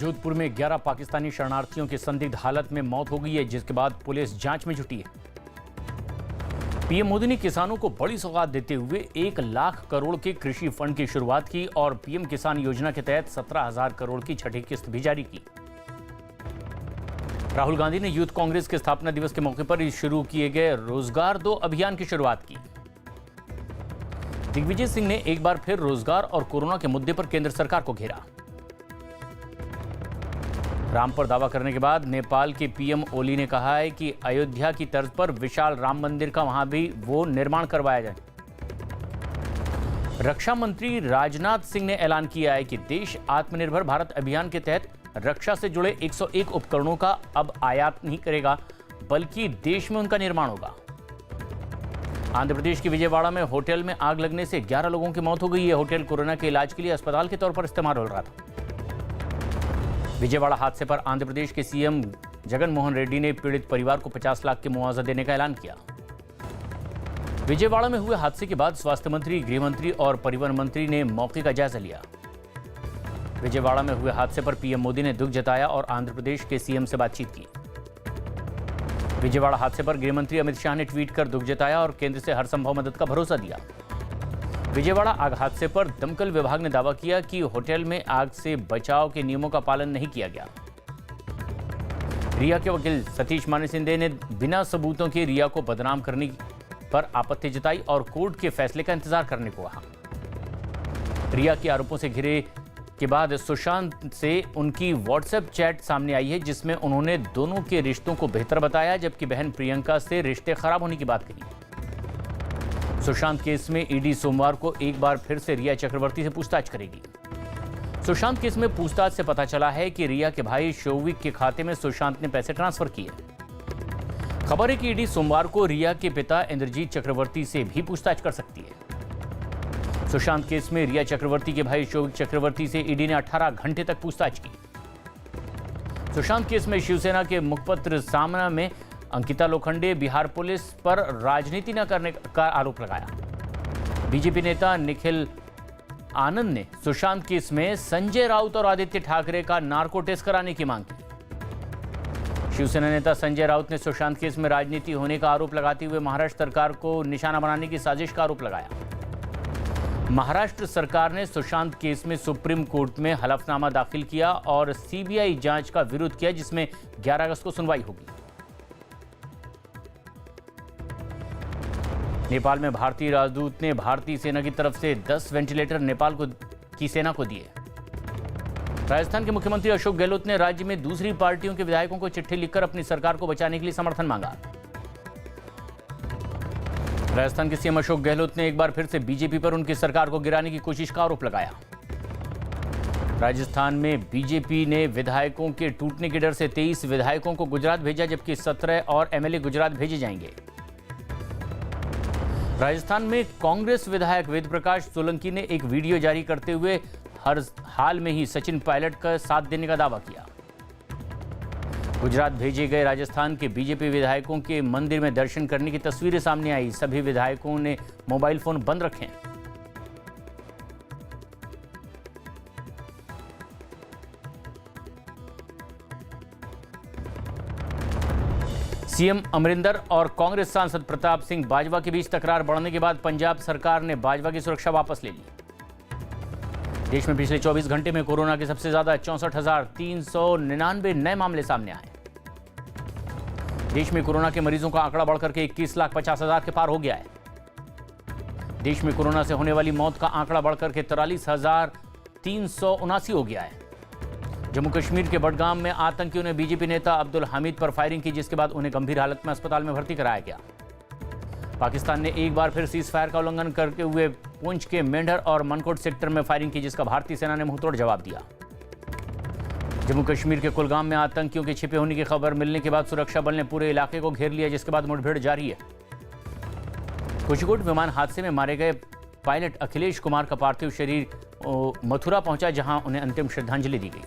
जोधपुर में 11 पाकिस्तानी शरणार्थियों की संदिग्ध हालत में मौत हो गई है, जिसके बाद पुलिस जांच में जुटी है। पीएम मोदी ने किसानों को बड़ी सौगात देते हुए 1 लाख करोड़ के कृषि फंड की शुरुआत की और पीएम किसान योजना के तहत 17,000 करोड़ की छठी किस्त भी जारी की। राहुल गांधी ने यूथ कांग्रेस के स्थापना दिवस के मौके पर शुरू किए गए रोजगार दो अभियान की शुरुआत की। दिग्विजय सिंह ने एक बार फिर रोजगार और कोरोना के मुद्दे पर केंद्र सरकार को घेरा। राम पर दावा करने के बाद नेपाल के पीएम ओली ने कहा है कि अयोध्या की तर्ज पर विशाल राम मंदिर का वहां भी वो निर्माण करवाया जाए। रक्षा मंत्री राजनाथ सिंह ने ऐलान किया है कि देश आत्मनिर्भर भारत अभियान के तहत रक्षा से जुड़े 101 उपकरणों का अब आयात नहीं करेगा, बल्कि देश में उनका निर्माण होगा। आंध्र प्रदेश के विजयवाड़ा में होटल में आग लगने से 11 लोगों की मौत हो गई है। होटल कोरोना के इलाज के लिए अस्पताल के तौर पर इस्तेमाल हो रहा था। विजयवाड़ा हादसे पर आंध्र प्रदेश के सीएम जगन मोहन रेड्डी ने पीड़ित परिवार को 50 लाख के मुआवजा देने का ऐलान किया। विजयवाड़ा में हुए हादसे के बाद स्वास्थ्य मंत्री, गृह मंत्री और परिवहन मंत्री ने मौके का जायजा लिया। विजयवाड़ा में हुए हादसे पर पीएम मोदी ने दुख जताया और आंध्र प्रदेश के सीएम से बातचीत की। विजयवाड़ा हादसे पर गृह मंत्री अमित शाह ने ट्वीट कर दुख जताया और केंद्र से हर संभव मदद का भरोसा दिया। विजयवाड़ा आग हादसे पर दमकल विभाग ने दावा किया कि होटल में आग से बचाव के नियमों का पालन नहीं किया गया। रिया के वकील सतीश माने सिंधे ने बिना सबूतों के रिया को बदनाम करने पर आपत्ति जताई और कोर्ट के फैसले का इंतजार करने को कहा। रिया के आरोपों से घिरे के बाद सुशांत से उनकी व्हाट्सएप चैट सामने आई है, जिसमें उन्होंने दोनों के रिश्तों को बेहतर बताया, जबकि बहन प्रियंका से रिश्ते खराब होने की बात कही। सुशांत केस में ईडी सोमवार को एक बार फिर से रिया चक्रवर्ती से पूछताछ करेगी। सुशांत केस में पूछताछ से पता चला है कि रिया के भाई शौविक के खाते में सुशांत ने पैसे ट्रांसफर किए। खबर है कि ईडी सोमवार को रिया के पिता इंद्रजीत चक्रवर्ती से भी पूछताछ कर सकती है। सुशांत केस में रिया चक्रवर्ती के भाई शौविक चक्रवर्ती से ईडी ने 18 घंटे तक पूछताछ की। सुशांत केस में शिवसेना के मुखपत्र सामना में अंकिता लोखंडे बिहार पुलिस पर राजनीति न करने का आरोप लगाया। बीजेपी नेता निखिल आनंद ने सुशांत केस में संजय राउत और आदित्य ठाकरे का नार्को टेस्ट कराने की मांग की। शिवसेना नेता संजय राउत ने सुशांत केस में राजनीति होने का आरोप लगाते हुए महाराष्ट्र सरकार को निशाना बनाने की साजिश का आरोप लगाया। महाराष्ट्र सरकार ने सुशांत केस में सुप्रीम कोर्ट में हलफनामा दाखिल किया और सीबीआई जांच का विरोध किया, जिसमें 11 अगस्त को सुनवाई होगी। नेपाल में भारतीय राजदूत ने भारतीय सेना की तरफ से 10 वेंटिलेटर नेपाल की सेना को दिए। राजस्थान के मुख्यमंत्री अशोक गहलोत ने राज्य में दूसरी पार्टियों के विधायकों को चिट्ठी लिखकर अपनी सरकार को बचाने के लिए समर्थन मांगा। राजस्थान के सीएम अशोक गहलोत ने एक बार फिर से बीजेपी पर उनकी सरकार को गिराने की कोशिश का आरोप लगाया। राजस्थान में बीजेपी ने विधायकों के टूटने के डर से 23 विधायकों को गुजरात भेजा, जबकि 17 और एमएलए गुजरात भेजे जाएंगे। राजस्थान में कांग्रेस विधायक वेद प्रकाश सोलंकी ने एक वीडियो जारी करते हुए हर हाल में ही सचिन पायलट का साथ देने का दावा किया। गुजरात भेजे गए राजस्थान के बीजेपी विधायकों के मंदिर में दर्शन करने की तस्वीरें सामने आई। सभी विधायकों ने मोबाइल फोन बंद रखे हैं। सीएम अमरिंदर और कांग्रेस सांसद प्रताप सिंह बाजवा के बीच तकरार बढ़ने के बाद पंजाब सरकार ने बाजवा की सुरक्षा वापस ले ली। देश में पिछले 24 घंटे में कोरोना के सबसे ज्यादा 64,399 नए मामले सामने आए। देश में कोरोना के मरीजों का आंकड़ा बढ़कर के 21,50,000 के पार हो गया है। देश में कोरोना से होने वाली मौत का आंकड़ा बढ़कर के 43,379 हो गया है। जम्मू कश्मीर के बडगाम में आतंकियों ने बीजेपी नेता अब्दुल हामिद पर फायरिंग की, जिसके बाद उन्हें गंभीर हालत में अस्पताल में भर्ती कराया गया। पाकिस्तान ने एक बार फिर सीज फायर का उल्लंघन करते हुए पुंछ के मेंढर और मनकोट सेक्टर में फायरिंग की, जिसका भारतीय सेना ने मुंहतोड़ जवाब दिया। जम्मू कश्मीर के कुलगाम में आतंकियों के छिपे होने की खबर मिलने के बाद सुरक्षा बल ने पूरे इलाके को घेर लिया, जिसके बाद मुठभेड़ जारी है। कोझिकोड विमान हादसे में मारे गए पायलट अखिलेश कुमार का पार्थिव शरीर मथुरा पहुंचा, जहां उन्हें अंतिम श्रद्धांजलि दी गई।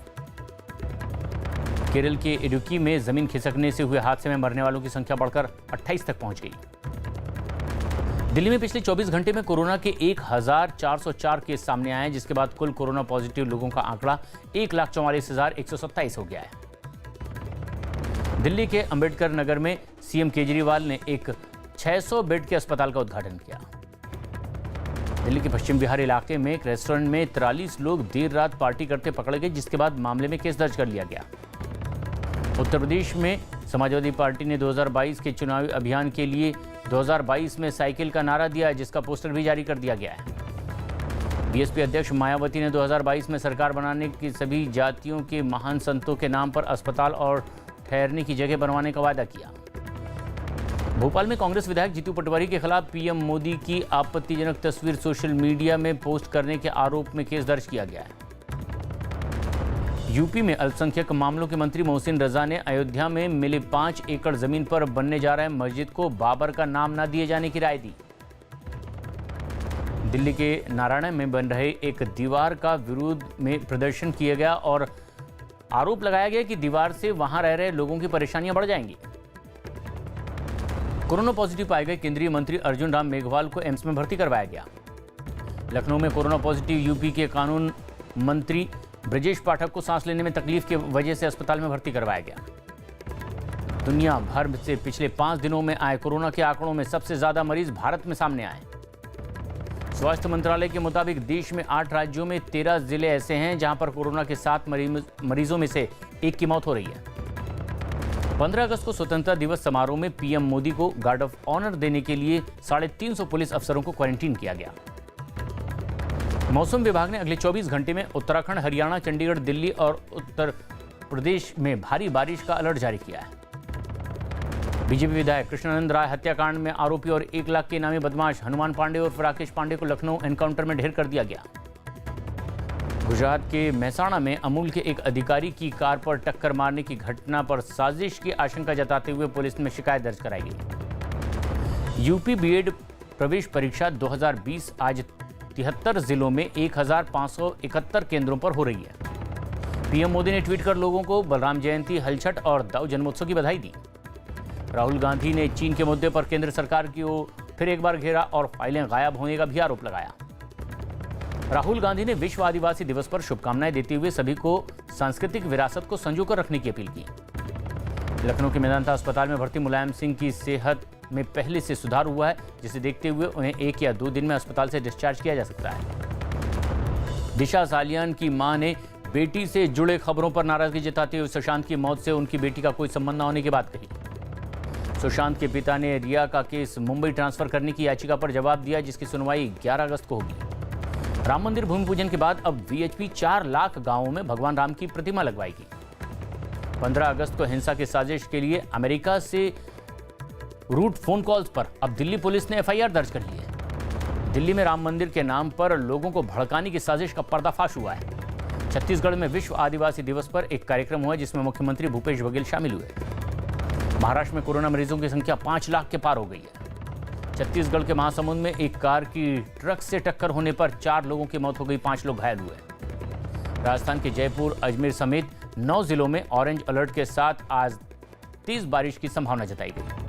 केरल के इडुक्की में जमीन खिसकने से हुए हादसे में मरने वालों की संख्या बढ़कर 28 तक पहुंच गई। दिल्ली में पिछले 24 घंटे में कोरोना के 1404 केस सामने आए हैं, जिसके बाद कुल कोरोना पॉजिटिव लोगों का आंकड़ा 1,44,127 हो गया है। दिल्ली के अंबेडकर नगर में सीएम केजरीवाल ने एक 600 बेड के अस्पताल का उद्घाटन किया। दिल्ली के पश्चिम विहार इलाके में एक रेस्टोरेंट में 43 लोग देर रात पार्टी करते पकड़े गए, जिसके बाद मामले में केस दर्ज कर लिया गया। उत्तर प्रदेश में समाजवादी पार्टी ने 2022 के चुनावी अभियान के लिए 2022 में साइकिल का नारा दिया है, जिसका पोस्टर भी जारी कर दिया गया है। बीएसपी अध्यक्ष मायावती ने 2022 में सरकार बनाने की सभी जातियों के महान संतों के नाम पर अस्पताल और ठहरने की जगह बनवाने का वादा किया। भोपाल में कांग्रेस विधायक जीतू पटवारी के खिलाफ पीएम मोदी की आपत्तिजनक तस्वीर सोशल मीडिया में पोस्ट करने के आरोप में केस दर्ज किया गया है। यूपी में अल्पसंख्यक मामलों के मंत्री मोहसिन रजा ने अयोध्या में मिले 5 एकड़ जमीन पर बनने जा रहे मस्जिद को बाबर का नाम न दिए जाने की राय दी। दिल्ली के नारायण में बन रहे एक दीवार का विरोध में प्रदर्शन किया गया और आरोप लगाया गया कि दीवार से वहां रह रहे लोगों की परेशानियां बढ़ जाएंगी। कोरोना पॉजिटिव पाए गए केंद्रीय मंत्री अर्जुन राम मेघवाल को एम्स में भर्ती करवाया गया। लखनऊ में कोरोना पॉजिटिव यूपी के कानून मंत्री ब्रजेश पाठक को सांस लेने में तकलीफ की वजह से अस्पताल में भर्ती करवाया गया। दुनिया भर से पिछले 5 दिनों में आए कोरोना के आंकड़ों में सबसे ज्यादा मरीज भारत में सामने आए। स्वास्थ्य मंत्रालय के मुताबिक देश में 8 राज्यों में 13 जिले ऐसे हैं जहां पर कोरोना के 7 मरीजों में से 1 की मौत हो रही है। 15 अगस्त को स्वतंत्रता दिवस समारोह में पीएम मोदी को गार्ड ऑफ ऑनर देने के लिए 350 पुलिस अफसरों को क्वारंटीन किया गया। मौसम विभाग ने अगले 24 घंटे में उत्तराखंड, हरियाणा, चंडीगढ़, दिल्ली और उत्तर प्रदेश में भारी बारिश का अलर्ट जारी किया है। बीजेपी विधायक कृष्णानंद राय हत्याकांड में आरोपी और 1 लाख के इनामी बदमाश हनुमान पांडे और राकेश पांडे को लखनऊ एनकाउंटर में ढेर कर दिया गया। गुजरात के मेहसाणा में अमूल के एक अधिकारी की कार पर टक्कर मारने की घटना पर साजिश की आशंका जताते हुए पुलिस में शिकायत दर्ज कराई गई। यूपी बीएड प्रवेश परीक्षा 2020 आज 73 जिलों में 1571 केंद्रों पर हो रही है। पीएम मोदी ने ट्वीट कर लोगों को बलराम जयंती, हलछठ और दाऊ जन्मोत्सव की बधाई दी। राहुल गांधी ने चीन के मुद्दे पर केंद्र सरकार की ओर फिर एक बार घेरा और फाइलें गायब होने का भी आरोप लगाया। राहुल गांधी ने विश्व आदिवासी दिवस पर शुभकामनाएं देते हुए सभी को सांस्कृतिक विरासत को संजोकर रखने की अपील की। लखनऊ के मेदांता अस्पताल में भर्ती मुलायम सिंह की सेहत में पहले से सुधार हुआ है, जिसे देखते हुए उन्हें 1 या 2 दिन में अस्पताल से डिस्चार्ज किया जा सकता है। दिशा सालियान की मां ने बेटी से जुड़े खबरों पर नाराजगी जताते हुए सुशांत की मौत से उनकी बेटी का कोई संबंध न होने की बात कही। सुशांत के पिता ने रिया का केस मुंबई ट्रांसफर करने की याचिका पर जवाब दिया, जिसकी सुनवाई 11 अगस्त को होगी। राम मंदिर भूमि पूजन के बाद अब वीएचपी 4 लाख गांवों में भगवान राम की प्रतिमा लगवाएगी। 15 अगस्त को हिंसा की साजिश के लिए अमेरिका से रूट फोन कॉल्स पर अब दिल्ली पुलिस ने एफआईआर दर्ज कर ली है। दिल्ली में राम मंदिर के नाम पर लोगों को भड़काने की साजिश का पर्दाफाश हुआ है। छत्तीसगढ़ में विश्व आदिवासी दिवस पर एक कार्यक्रम हुआ, जिसमें मुख्यमंत्री भूपेश बघेल शामिल हुए। महाराष्ट्र में कोरोना मरीजों की संख्या 5 लाख के पार हो गई है। छत्तीसगढ़ के महासमुंद में एक कार की ट्रक से टक्कर होने पर 4 लोगों की मौत हो गई, 5 लोग घायल हुए। राजस्थान के जयपुर, अजमेर समेत 9 जिलों में ऑरेंज अलर्ट के साथ आज तेज बारिश की संभावना जताई गई।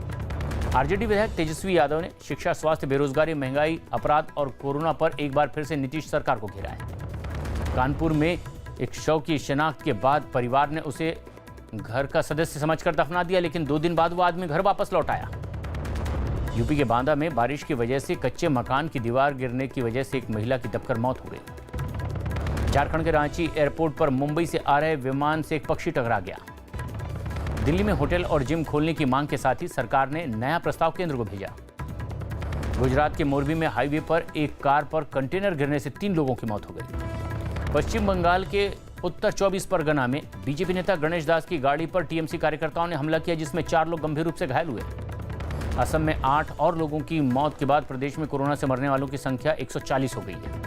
आरजेडी विधायक तेजस्वी यादव ने शिक्षा, स्वास्थ्य, बेरोजगारी, महंगाई, अपराध और कोरोना पर एक बार फिर से नीतीश सरकार को घेरा है। कानपुर में एक शव की शिनाख्त के बाद परिवार ने उसे घर का सदस्य समझकर दफना दिया, लेकिन 2 दिन बाद वो आदमी घर वापस लौट आया। यूपी के बांदा में बारिश की वजह से कच्चे मकान की दीवार गिरने की वजह से एक महिला की दबकर मौत हो गई। झारखंड के रांची एयरपोर्ट पर मुंबई से आ रहे विमान से एक पक्षी टकरा गया। दिल्ली में होटल और जिम खोलने की मांग के साथ ही सरकार ने नया प्रस्ताव केंद्र को भेजा। गुजरात के मोरबी में हाईवे पर एक कार पर कंटेनर गिरने से 3 लोगों की मौत हो गई। पश्चिम बंगाल के उत्तर 24 परगना में बीजेपी नेता गणेश दास की गाड़ी पर टीएमसी कार्यकर्ताओं ने हमला किया, जिसमें 4 लोग गंभीर रूप से घायल हुए। असम में 8 और लोगों की मौत के बाद प्रदेश में कोरोना से मरने वालों की संख्या 140 हो गई है।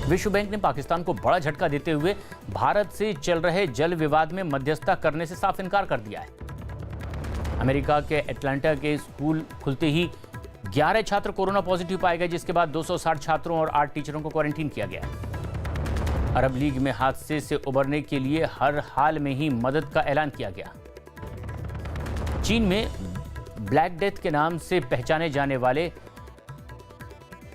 विश्व बैंक ने पाकिस्तान को बड़ा झटका देते हुए भारत से चल रहे जल विवाद में मध्यस्थता करने से साफ इनकार कर दिया है। अमेरिका के एटलांटा के स्कूल खुलते ही 11 छात्र कोरोना पॉजिटिव पाए गए, जिसके बाद 260 छात्रों और 8 टीचरों को क्वारंटीन किया गया है। अरब लीग में हादसे से उबरने के लिए हर हाल में ही मदद का ऐलान किया गया। चीन में ब्लैक डेथ के नाम से पहचाने जाने वाले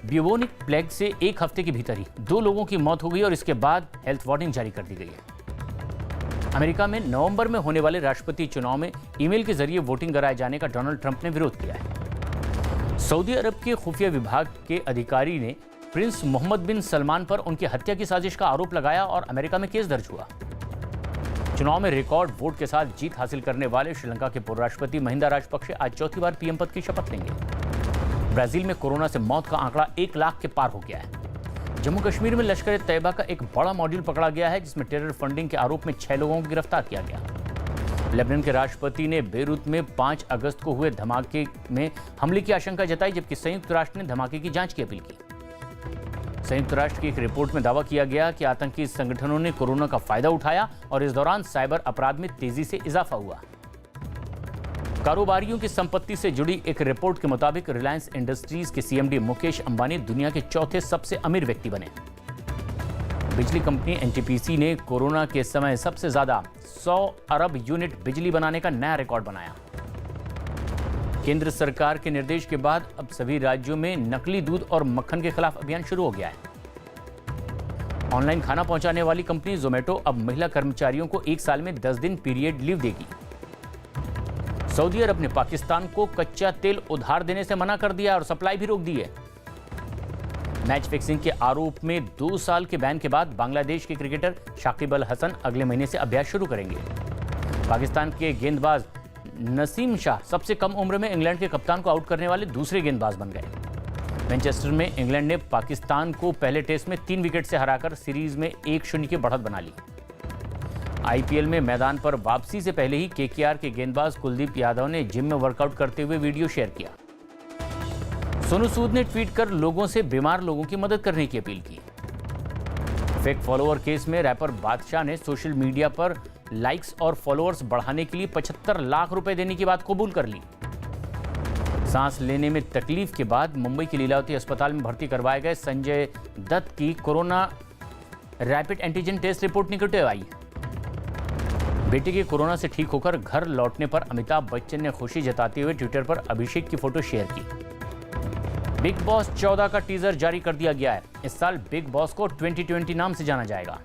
ब्यूबोनिक प्लेग से एक हफ्ते के भीतर ही 2 लोगों की मौत हो गई और इसके बाद हेल्थ वार्निंग जारी कर दी गई है। अमेरिका में नवंबर में होने वाले राष्ट्रपति चुनाव में ईमेल के जरिए वोटिंग कराए जाने का डोनाल्ड ट्रंप ने विरोध किया है। सऊदी अरब के खुफिया विभाग के अधिकारी ने प्रिंस मोहम्मद बिन सलमान पर उनकी हत्या की साजिश का आरोप लगाया और अमेरिका में केस दर्ज हुआ। चुनाव में रिकॉर्ड वोट के साथ जीत हासिल करने वाले श्रीलंका के पूर्व राष्ट्रपति महिंदा राजपक्षे आज चौथी बार पीएम पद की शपथ लेंगे। ब्राजील में कोरोना से मौत का आंकड़ा 1 लाख के पार हो गया है। जम्मू कश्मीर में लश्कर तैयबा का एक बड़ा मॉड्यूल पकड़ा गया है, जिसमें टेरर फंडिंग के आरोप में 6 लोगों को गिरफ्तार किया गया। लेबनान के राष्ट्रपति ने बेरूत में 5 अगस्त को हुए धमाके में हमले की आशंका जताई, जबकि संयुक्त राष्ट्र ने धमाके की जांच की अपील की। संयुक्त राष्ट्र की एक रिपोर्ट में दावा किया गया कि आतंकी संगठनों ने कोरोना का फायदा उठाया और इस दौरान साइबर अपराध में तेजी से इजाफा हुआ। कारोबारियों की संपत्ति से जुड़ी एक रिपोर्ट के मुताबिक रिलायंस इंडस्ट्रीज के सीएमडी मुकेश अंबानी दुनिया के चौथे सबसे अमीर व्यक्ति बने। बिजली कंपनी एनटीपीसी ने कोरोना के समय सबसे ज्यादा 100 अरब यूनिट बिजली बनाने का नया रिकॉर्ड बनाया। केंद्र सरकार के निर्देश के बाद अब सभी राज्यों में नकली दूध और मक्खन के खिलाफ अभियान शुरू हो गया है। ऑनलाइन खाना पहुंचाने वाली कंपनी जोमेटो अब महिला कर्मचारियों को 1 साल में 10 दिन पीरियड लीव देगी। सऊदी अरब ने पाकिस्तान को कच्चा तेल उधार देने से मना कर दिया और सप्लाई भी रोक दी है। मैच फिक्सिंग के आरोप में 2 साल के बैन के बाद बांग्लादेश के क्रिकेटर शाकिब अल हसन अगले महीने से अभ्यास शुरू करेंगे। पाकिस्तान के गेंदबाज नसीम शाह सबसे कम उम्र में इंग्लैंड के कप्तान को आउट करने वाले दूसरे गेंदबाज बन गए। मैनचेस्टर में इंग्लैंड ने पाकिस्तान को पहले टेस्ट में 3 विकेट से हराकर सीरीज में 1-0 की बढ़त बना ली। आईपीएल में मैदान पर वापसी से पहले ही केकेआर के गेंदबाज कुलदीप यादव ने जिम में वर्कआउट करते हुए वीडियो शेयर किया। सोनू सूद ने ट्वीट कर लोगों से बीमार लोगों की मदद करने की अपील की। फेक फॉलोअर केस में रैपर बादशाह ने सोशल मीडिया पर लाइक्स और फॉलोअर्स बढ़ाने के लिए 75 लाख रुपए देने की बात कबूल कर ली। सांस लेने में तकलीफ के बाद मुंबई के लीलावती अस्पताल में भर्ती करवाए गए संजय दत्त की corona rapid antigen test report negative आई। बेटे के कोरोना से ठीक होकर घर लौटने पर अमिताभ बच्चन ने खुशी जताते हुए ट्विटर पर अभिषेक की फोटो शेयर की। बिग बॉस 14 का टीजर जारी कर दिया गया है। इस साल बिग बॉस को 2020 नाम से जाना जाएगा।